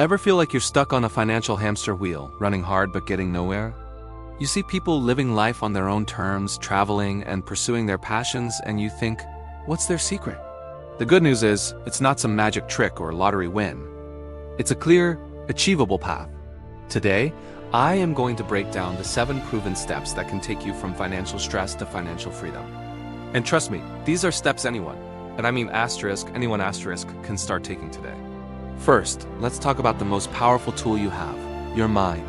Ever feel like you're stuck on a financial hamster wheel, running hard but getting nowhere? You see people living life on their own terms, traveling and pursuing their passions, and you think, what's their secret? The good news is, it's not some magic trick or lottery win. It's a clear, achievable path. Today, I am going to break down the 7 proven steps that can take you from financial stress to financial freedom. And trust me, these are steps anyone, and I mean anyone asterisk, can start taking today. First, let's talk about the most powerful tool you have, your mind.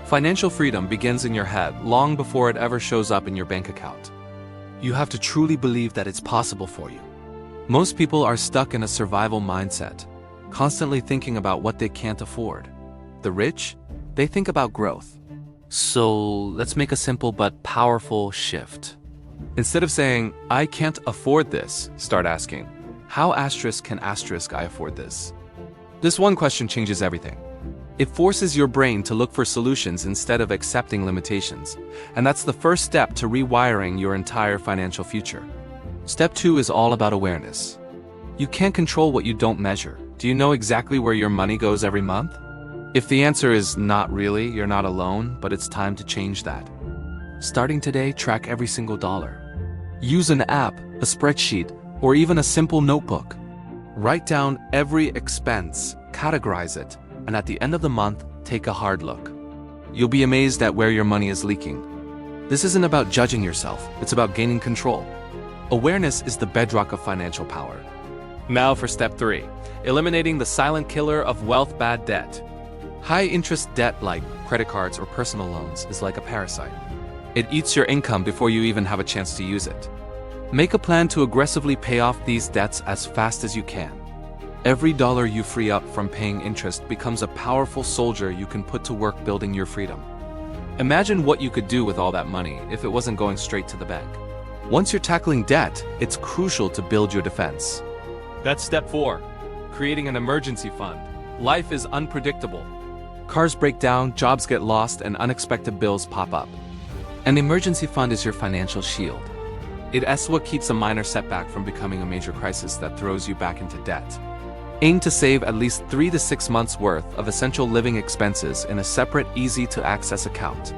Financial freedom begins in your head long before it ever shows up in your bank account. You have to truly believe that it's possible for you. Most people are stuck in a survival mindset, constantly thinking about what they can't afford. The rich, they think about growth. So let's make a simple but powerful shift. Instead of saying, I can't afford this, start asking, how can I afford this? This one question changes everything. It forces your brain to look for solutions instead of accepting limitations, and that's the first step to rewiring your entire financial future. Step 2 is all about awareness. You can't control what you don't measure. Do you know exactly where your money goes every month? If the answer is not really, you're not alone, but it's time to change that. Starting today, track every single dollar. Use an app, a spreadsheet, or even a simple notebook. Write down every expense, categorize it, and at the end of the month, take a hard look. You'll be amazed at where your money is leaking. This isn't about judging yourself, it's about gaining control. Awareness is the bedrock of financial power. Now for step 3, eliminating the silent killer of wealth: bad debt. High-interest debt like credit cards or personal loans is like a parasite. It eats your income before you even have a chance to use it. Make a plan to aggressively pay off these debts as fast as you can. Every dollar you free up from paying interest becomes a powerful soldier you can put to work building your freedom. Imagine what you could do with all that money if it wasn't going straight to the bank. Once you're tackling debt, it's crucial to build your defense. That's step 4, creating an emergency fund. Life is unpredictable. Cars break down, jobs get lost, and unexpected bills pop up. An emergency fund is your financial shield. It's what keeps a minor setback from becoming a major crisis that throws you back into debt. Aim to save at least 3 to 6 months' worth of essential living expenses in a separate, easy-to-access account.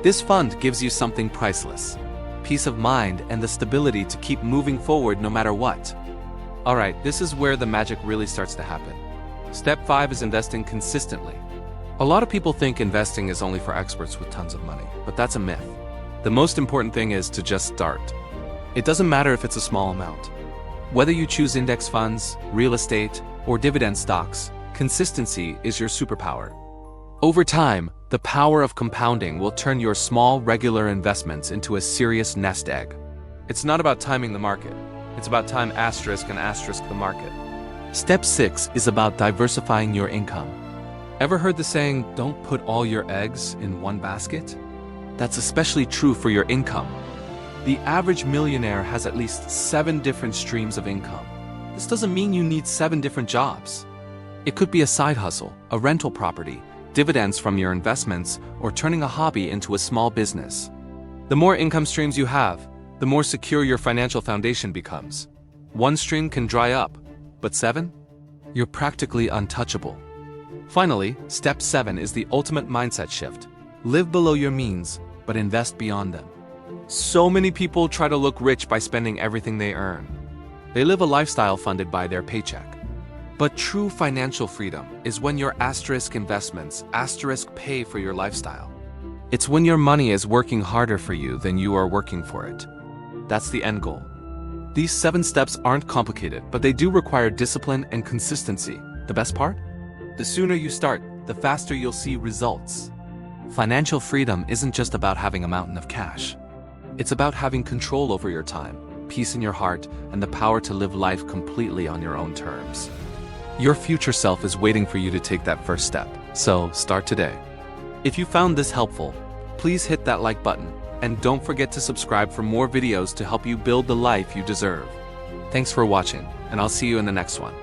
This fund gives you something priceless: peace of mind and the stability to keep moving forward no matter what. Alright, this is where the magic really starts to happen. Step 5 is investing consistently. A lot of people think investing is only for experts with tons of money, but that's a myth. The most important thing is to just start. It doesn't matter if it's a small amount. Whether you choose index funds, real estate, or dividend stocks, consistency is your superpower. Over time, the power of compounding will turn your small, regular investments into a serious nest egg. It's not about timing the market. It's about time the market. Step 6 is about diversifying your income. Ever heard the saying, don't put all your eggs in one basket? That's especially true for your income. The average millionaire has at least 7 different streams of income. This doesn't mean you need 7 different jobs. It could be a side hustle, a rental property, dividends from your investments, or turning a hobby into a small business. The more income streams you have, the more secure your financial foundation becomes. 1 stream can dry up, but 7? You're practically untouchable. Finally, step 7 is the ultimate mindset shift. Live below your means, but invest beyond them. So many people try to look rich by spending everything they earn. They live a lifestyle funded by their paycheck. But true financial freedom is when your investments pay for your lifestyle. It's when your money is working harder for you than you are working for it. That's the end goal. These 7 steps aren't complicated, but they do require discipline and consistency. The best part? The sooner you start, the faster you'll see results. Financial freedom isn't just about having a mountain of cash. It's about having control over your time, peace in your heart, and the power to live life completely on your own terms. Your future self is waiting for you to take that first step, so start today. If you found this helpful, please hit that like button, and don't forget to subscribe for more videos to help you build the life you deserve. Thanks for watching, and I'll see you in the next one.